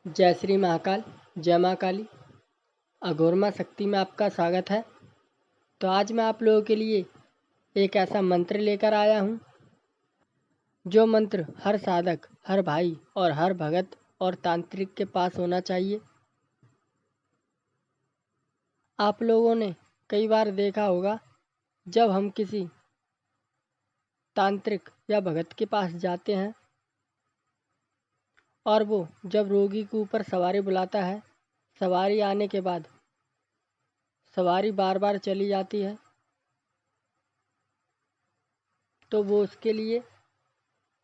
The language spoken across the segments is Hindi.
जय श्री महाकाल, जय माँ काली। अघोर माँ शक्ति में आपका स्वागत है। तो आज मैं आप लोगों के लिए एक ऐसा मंत्र लेकर आया हूँ जो मंत्र हर साधक, हर भाई और हर भगत और तांत्रिक के पास होना चाहिए। आप लोगों ने कई बार देखा होगा, जब हम किसी तांत्रिक या भगत के पास जाते हैं और वो जब रोगी के ऊपर सवारी बुलाता है, सवारी आने के बाद सवारी बार बार चली जाती है, तो वो उसके लिए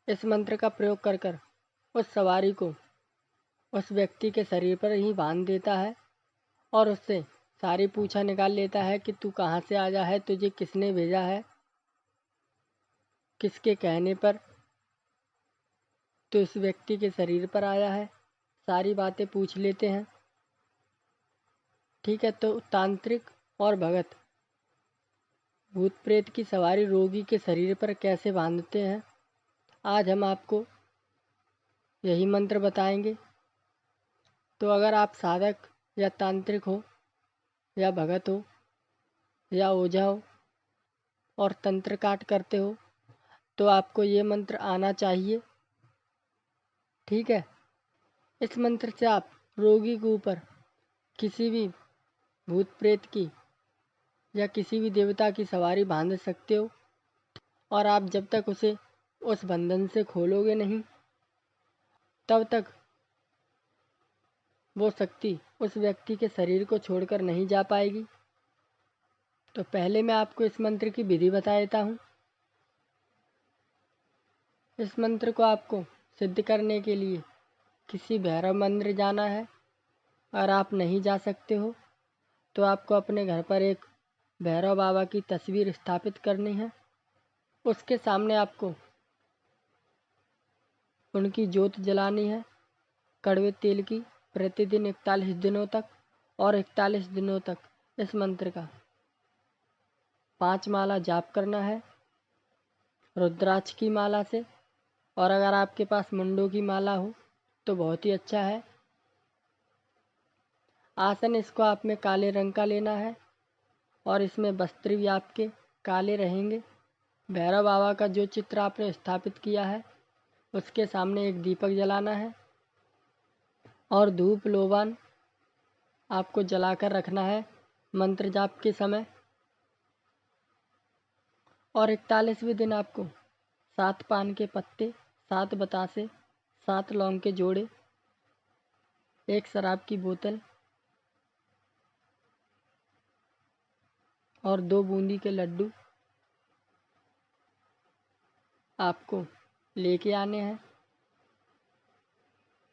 इस मंत्र का प्रयोग कर कर उस सवारी को उस व्यक्ति के शरीर पर ही बांध देता है और उससे सारी पूछा निकाल लेता है कि तू कहाँ से आया है, तुझे किसने भेजा है, किसके कहने पर तो उस व्यक्ति के शरीर पर आया है। सारी बातें पूछ लेते हैं। ठीक है, तो तांत्रिक और भगत भूत प्रेत की सवारी रोगी के शरीर पर कैसे बांधते हैं, आज हम आपको यही मंत्र बताएंगे। तो अगर आप साधक या तांत्रिक हो या भगत हो या ओझा हो और तंत्र काट करते हो, तो आपको ये मंत्र आना चाहिए। ठीक है, इस मंत्र से आप रोगी के ऊपर किसी भी भूत प्रेत की या किसी भी देवता की सवारी बांध सकते हो और आप जब तक उसे उस बंधन से खोलोगे नहीं, तब तक वो शक्ति उस व्यक्ति के शरीर को छोड़कर नहीं जा पाएगी। तो पहले मैं आपको इस मंत्र की विधि बता देता हूँ। इस मंत्र को आपको सिद्ध करने के लिए किसी भैरव मंदिर जाना है। अगर आप नहीं जा सकते हो तो आपको अपने घर पर एक भैरव बाबा की तस्वीर स्थापित करनी है। उसके सामने आपको उनकी ज्योत जलानी है कड़वे तेल की, प्रतिदिन 41 दिनों तक, और 41 दिनों तक इस मंत्र का 5 माला जाप करना है रुद्राक्ष की माला से। और अगर आपके पास मुंडों की माला हो तो बहुत ही अच्छा है। आसन इसको आप में काले रंग का लेना है और इसमें वस्त्र भी आपके काले रहेंगे। भैरव बाबा का जो चित्र आपने स्थापित किया है उसके सामने एक दीपक जलाना है और धूप लोबान आपको जलाकर रखना है मंत्र जाप के समय। और 41वें दिन आपको 7 पान के पत्ते, 7 बतासे, 7 लौंग के जोड़े, एक शराब की बोतल और 2 बूंदी के लड्डू आपको लेके आने हैं।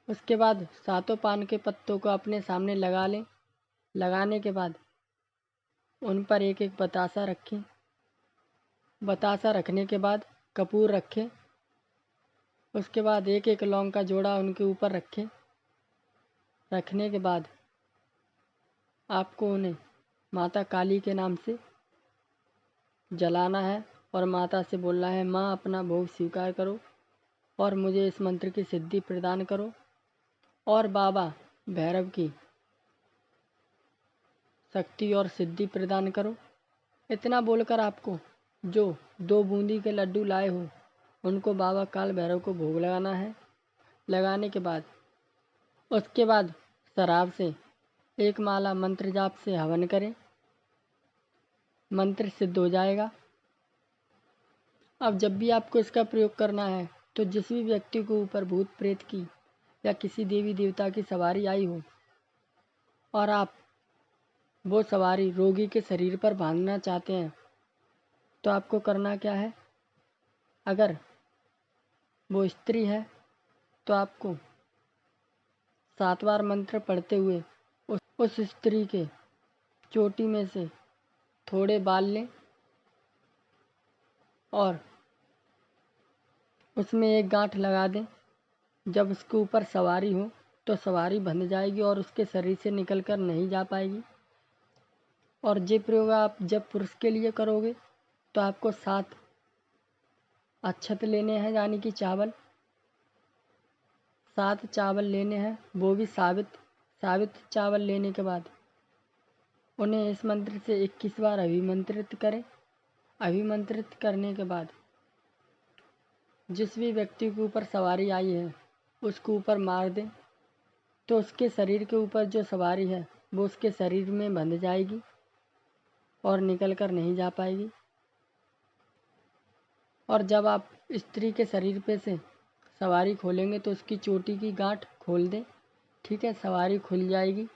उसके बाद 7 पान के पत्तों को अपने सामने लगा लें। लगाने के बाद उन पर एक एक बतासा रखें। बतासा रखने के बाद कपूर रखें। उसके बाद एक एक लौंग का जोड़ा उनके ऊपर रखें। रखने के बाद आपको उन्हें माता काली के नाम से जलाना है और माता से बोलना है, माँ अपना भोग स्वीकार करो और मुझे इस मंत्र की सिद्धि प्रदान करो और बाबा भैरव की शक्ति और सिद्धि प्रदान करो। इतना बोलकर आपको जो 2 बूंदी के लड्डू लाए हो उनको बाबा काल भैरव को भोग लगाना है। लगाने के बाद उसके बाद शराब से एक माला मंत्र जाप से हवन करें। मंत्र सिद्ध हो जाएगा। अब जब भी आपको इसका प्रयोग करना है तो जिस भी व्यक्ति को ऊपर भूत प्रेत की या किसी देवी देवता की सवारी आई हो और आप वो सवारी रोगी के शरीर पर बांधना चाहते हैं, तो आपको करना क्या है, अगर वो स्त्री है तो आपको 7 बार मंत्र पढ़ते हुए उस स्त्री के चोटी में से थोड़े बाल लें और उसमें एक गांठ लगा दें। जब उसके ऊपर सवारी हो तो सवारी बंध जाएगी और उसके शरीर से निकलकर नहीं जा पाएगी। और ये प्रयोग आप जब पुरुष के लिए करोगे तो आपको 7 अक्षत लेने हैं, यानी कि चावल 7 चावल लेने हैं, वो भी साबित चावल लेने के बाद उन्हें इस मंत्र से 21 बार अभिमंत्रित करें। अभिमंत्रित करने के बाद जिस भी व्यक्ति के ऊपर सवारी आई है उसको ऊपर मार दें, तो उसके शरीर के ऊपर जो सवारी है वो उसके शरीर में बंध जाएगी और निकल कर नहीं जा पाएगी। और जब आप स्त्री के शरीर पे से सवारी खोलेंगे तो उसकी चोटी की गांठ खोल दें, ठीक है, सवारी खुल जाएगी।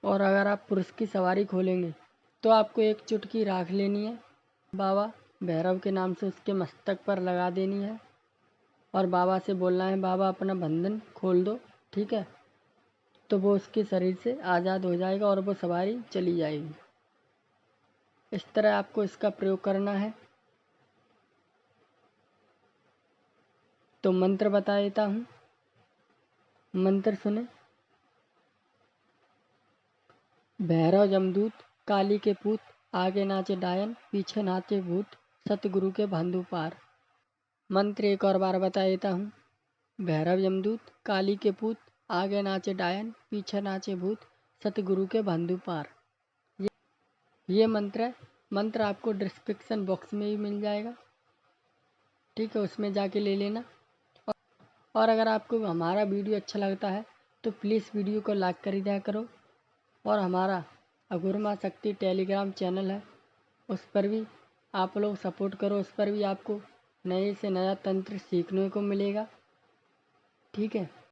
और अगर आप पुरुष की सवारी खोलेंगे तो आपको एक चुटकी राख लेनी है, बाबा भैरव के नाम से उसके मस्तक पर लगा देनी है और बाबा से बोलना है, बाबा अपना बंधन खोल दो, ठीक है। तो वो उसके शरीर से आज़ाद हो जाएगा और वो सवारी चली जाएगी। इस तरह आपको इसका प्रयोग करना है। तो मंत्र बता देता हूँ, मंत्र सुने। भैरव जमदूत काली के पूत, आगे नाचे डायन पीछे नाचे भूत, सतगुरु के बंधु पार। मंत्र एक और बार बता देता हूँ। भैरव यमदूत काली के पूत, आगे नाचे डायन पीछे नाचे भूत, सतगुरु के बंधु पार। ये मंत्र है। मंत्र आपको डिस्क्रिप्शन बॉक्स में भी मिल जाएगा, ठीक है, उसमें जाके ले लेना। और अगर आपको हमारा वीडियो अच्छा लगता है तो प्लीज़ वीडियो को लाइक कर दिया करो। और हमारा अघोर शक्ति टेलीग्राम चैनल है, उस पर भी आप लोग सपोर्ट करो। उस पर भी आपको नए से नया तंत्र सीखने को मिलेगा, ठीक है।